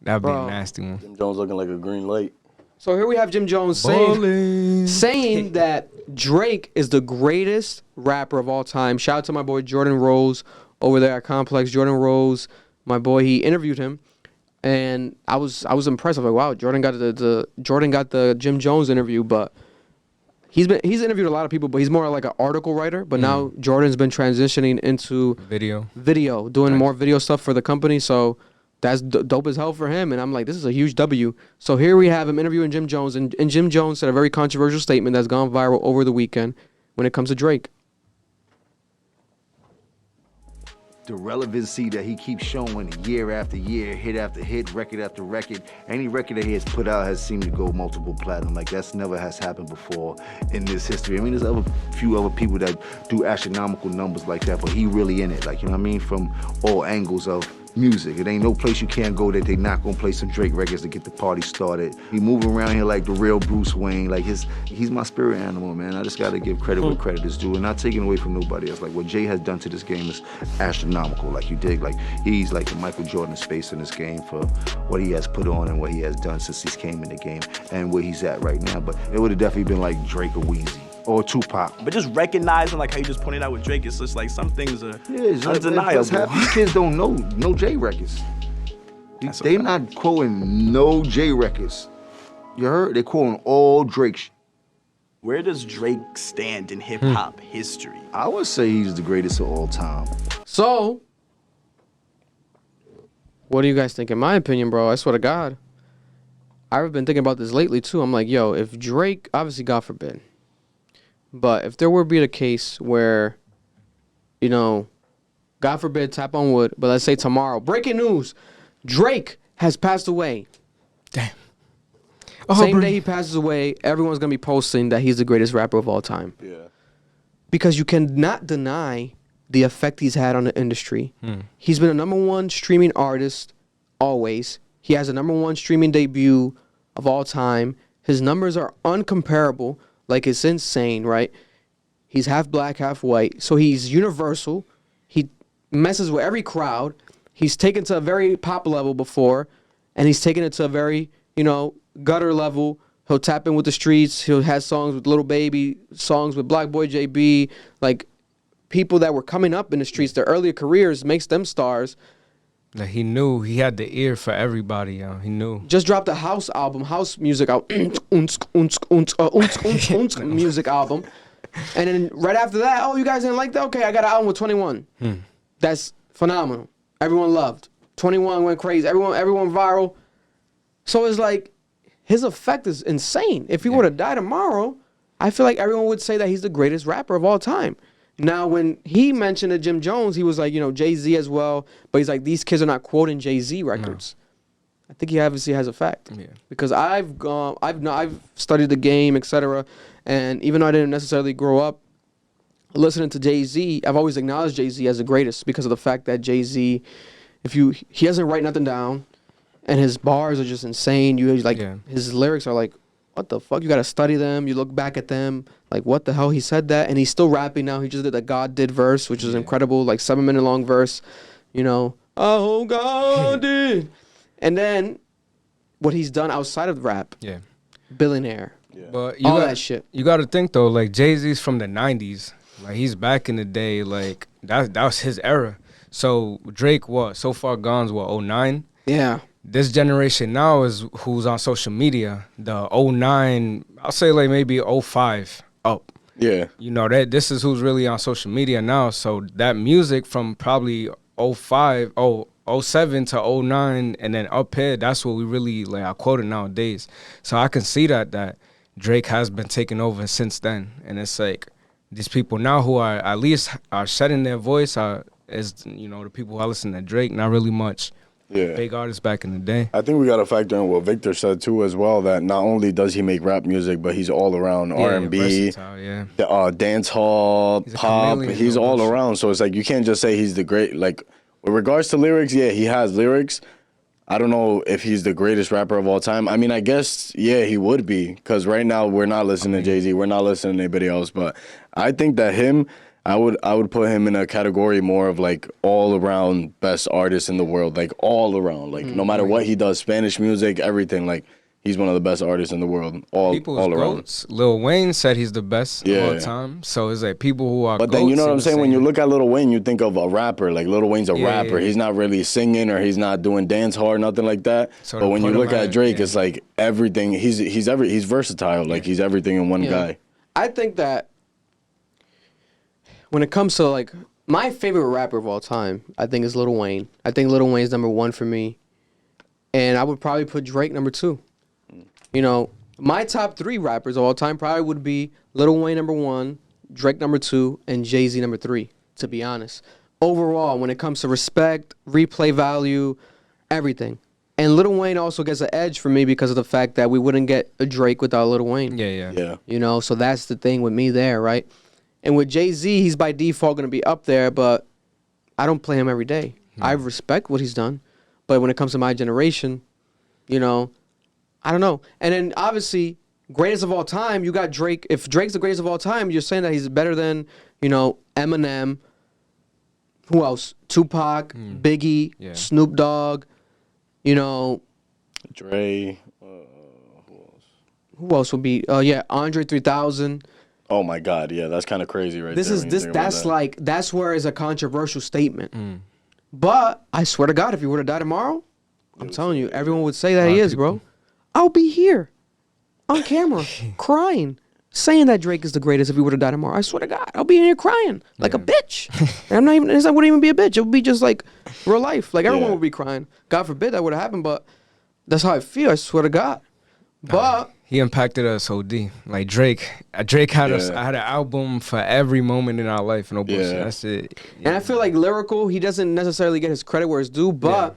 That'd be a Bro. nasty one. Jim Jones looking like a green light. So here we have Jim Jones saying that Drake is the greatest rapper of all time. Shout out to my boy Jordan Rose over there at Complex. Jordan Rose, my boy, he interviewed him, and I was impressed. I was like, wow, Jordan got the Jim Jones interview, but he's interviewed a lot of people, but he's more like an article writer. But now Jordan's been transitioning into video, doing more video stuff for the company. So that's dope as hell for him. And I'm like, this is a huge W. So here we have him interviewing Jim Jones. And Jim Jones said a very controversial statement that's gone viral over the weekend when it comes to Drake. The relevancy that he keeps showing year after year, hit after hit, record after record. Any record that he has put out has seemed to go multiple platinum. Like, that's never has happened before in this history. I mean, there's a few other people that do astronomical numbers like that, but he really in it. Like, you know what I mean? From all angles of music. It ain't no place you can't go that they not gonna play some Drake records to get the party started. He moving around here like the real Bruce Wayne. Like, he's my spirit animal, man. I just gotta give credit where credit is due, and not taking away from nobody else. Like, what Jay has done to this game is astronomical. Like, you dig? Like, he's like the Michael Jordan space in this game for what he has put on and what he has done since he came in the game and where he's at right now. But it would have definitely been like Drake or Weezy. Or Tupac. But just recognizing, like how you just pointed out with Drake, it's just like some things are undeniable. Half these kids don't know no J records. They not quoting no J records. You heard? They quoting all Drake. Where does Drake stand in hip hop history? I would say he's the greatest of all time. So, what do you guys think? In my opinion, bro, I swear to God, I've been thinking about this lately too. I'm like, yo, if Drake, obviously, God forbid, but if there were to be a case where, you know, God forbid, tap on wood, but let's say tomorrow, breaking news, Drake has passed away. Damn. Same day he passes away, everyone's going to be posting that he's the greatest rapper of all time. Yeah. Because you cannot deny the effect he's had on the industry. He's been a #1 streaming artist always. He has a #1 streaming debut of all time. His numbers are uncomparable. Like, it's insane, right? He's half black, half white. So he's universal. He messes with every crowd. He's taken to a very pop level before, and he's taken it to a very, you know, gutter level. He'll tap in with the streets. He'll have songs with Lil Baby, songs with Black Boy JB. Like, people that were coming up in the streets, their earlier careers makes them stars. Like, he knew he had the ear for everybody, yo. He knew. Just dropped a house album, house music album, music album. And then right after that, oh, you guys didn't like that? Okay, I got an album with 21. That's phenomenal. Everyone loved. 21 went crazy. Everyone viral. So it's like, his effect is insane. If he were to die tomorrow, I feel like everyone would say that he's the greatest rapper of all time. Now, when he mentioned it, Jim Jones, he was like, you know, Jay-Z as well. But he's like, these kids are not quoting Jay-Z records. No. I think he obviously has effect. Yeah. Because I've studied the game, etc. And even though I didn't necessarily grow up listening to Jay-Z, I've always acknowledged Jay-Z as the greatest because of the fact that Jay-Z, he doesn't write nothing down, and his bars are just insane. His lyrics are like, what the fuck? You got to study them. You look back at them. Like, what the hell? He said that. And he's still rapping now. He just did the God Did verse, which is incredible. Like, 7-minute long verse. You know, oh, God did. And then what he's done outside of rap. Yeah. Billionaire. Yeah. But all that shit. You got to think, though, like, Jay-Z's from the 90s. Like, he's back in the day. Like, that was his era. So, Drake, So Far Gone's, 09? Yeah. This generation now is who's on social media. The 09, I'll say like maybe 05 up. Yeah. You know, this is who's really on social media now. So that music from probably 07 to 09 and then up here, that's what we really like are quoting nowadays. So I can see that Drake has been taking over since then. And it's like these people now who are at least are shedding their voice is, you know, the people who are listening to Drake, not really much. Yeah. Big artists back in the day. I think we got to factor in what Victor said, too, as well, that not only does he make rap music, but he's all around R&B, dance hall, pop. He's all around. So it's like you can't just say he's the great. Like, with regards to lyrics, yeah, he has lyrics. I don't know if he's the greatest rapper of all time. I mean, I guess, yeah, he would be. Because right now we're not listening to Jay-Z. We're not listening to anybody else. But I think that him I would put him in a category more of like all around best artist in the world, like all around, like no matter what he does, Spanish music, everything, like he's one of the best artists in the world, all around. Goats. Lil Wayne said he's the best of all time, so it's like people who are. But then you know what I'm saying? When you look at Lil Wayne, you think of a rapper. Like Lil Wayne's a rapper. Yeah. He's not really singing or he's not doing dance hard, nothing like that. So but when you look at Drake, it's like everything. He's versatile. Like he's everything in one guy. I think that. When it comes to, like, my favorite rapper of all time, I think is Lil Wayne. I think Lil Wayne's number 1 for me. And I would probably put Drake number 2. You know, my top 3 rappers of all time probably would be Lil Wayne number 1, Drake number 2, and Jay-Z number 3, to be honest. Overall, when it comes to respect, replay value, everything. And Lil Wayne also gets an edge for me because of the fact that we wouldn't get a Drake without Lil Wayne. Yeah. You know, so that's the thing with me there, right? And with Jay-Z, he's by default going to be up there, but I don't play him every day. I respect what he's done. But when it comes to my generation, you know, I don't know. And then, obviously, greatest of all time, you got Drake. If Drake's the greatest of all time, you're saying that he's better than, you know, Eminem. Who else? Tupac, Biggie, Snoop Dogg, you know. Dre. Who else would be? Andre 3000. Oh my God, yeah, that's kind of crazy, right? That's where it's a controversial statement. But I swear to God, if he would have died tomorrow, I'm telling you, everyone would say that he is, bro. I'll be here on camera crying, saying that Drake is the greatest if he would have died tomorrow. I swear to God, I'll be in here crying like a bitch. And I'm not even. It wouldn't even be a bitch. It would be just like real life. Like everyone would be crying. God forbid that would have happened, but that's how I feel. I swear to God. But he impacted us OD. Like Drake had us. I had an album for every moment in our life. No bullshit. That's it. Yeah. And I feel like lyrical, he doesn't necessarily get his credit where it's due, but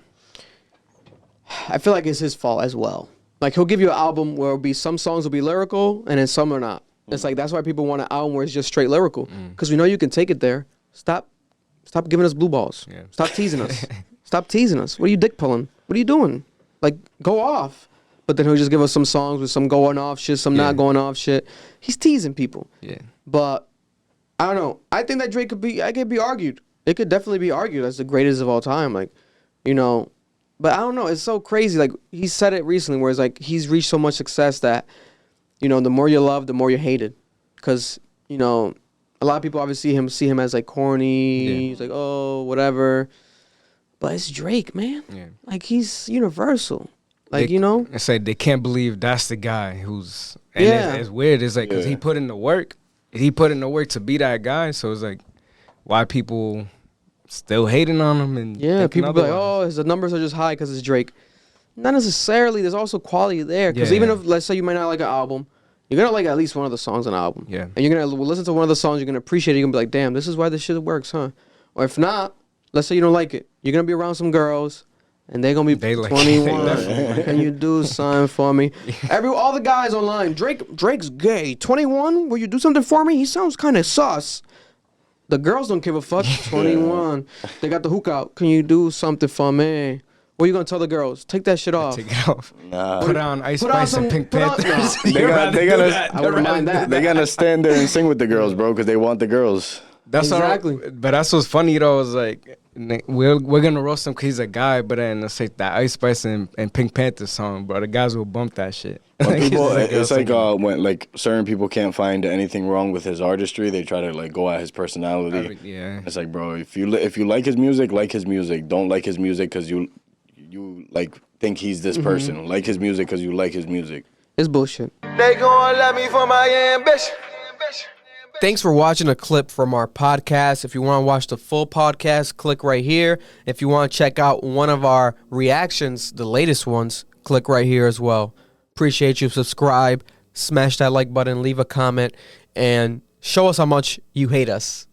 I feel like it's his fault as well. Like he'll give you an album where some songs will be lyrical and then some are not. It's like that's why people want an album where it's just straight lyrical because we know you can take it there. Stop giving us blue balls. Yeah. Stop teasing us. Stop teasing us. What are you dick pulling? What are you doing? Like go off. But then he'll just give us some songs with some going off shit, some not going off shit. He's teasing people. Yeah. But I don't know. I think that Drake could be argued. It could definitely be argued as the greatest of all time. Like, you know, but I don't know. It's so crazy. Like he said it recently where it's like he's reached so much success that, you know, the more you love, the more you're hated. Because, you know, a lot of people obviously see him as like corny. Yeah. He's like, oh, whatever. But it's Drake, man. Yeah. Like he's universal. Like, you know? It's like they can't believe that's the guy who's... And it's weird. It's like, because he put in the work. He put in the work to be that guy. So it's like, why people still hating on him? And people be like, oh, the numbers are just high because it's Drake. Not necessarily. There's also quality there. Because even if, let's say you might not like an album, you're going to like at least one of the songs on the album. Yeah. And you're going to listen to one of the songs, you're going to appreciate it. You're going to be like, damn, this is why this shit works, huh? Or if not, let's say you don't like it. You're going to be around some girls... And they're going to be 21. Can you do something for me? All the guys online, Drake's gay. 21, will you do something for me? He sounds kind of sus. The girls don't give a fuck. 21. They got the hook out. Can you do something for me? What are you going to tell the girls? Take that shit off. Take it off. Nah. Put on Ice Spice and Pink Panthers. They're going to stand there and sing with the girls, bro, because they want the girls. That's exactly. But that's what's funny though. Is like we're gonna roast him because he's a guy, but then let's say that Ice Spice and Pink Panther song, bro. The guys will bump that shit. It's like when like certain people can't find anything wrong with his artistry, they try to like go at his personality. It's like, bro, if you like his music, like his music. Don't like his music because you like think he's this person. Like his music because you like his music. It's bullshit. They gonna love me for my ambition. Thanks for watching a clip from our podcast. If you want to watch the full podcast, click right here. If you want to check out one of our reactions, the latest ones, click right here as well. Appreciate you. Subscribe, smash that like button, leave a comment, and show us how much you hate us.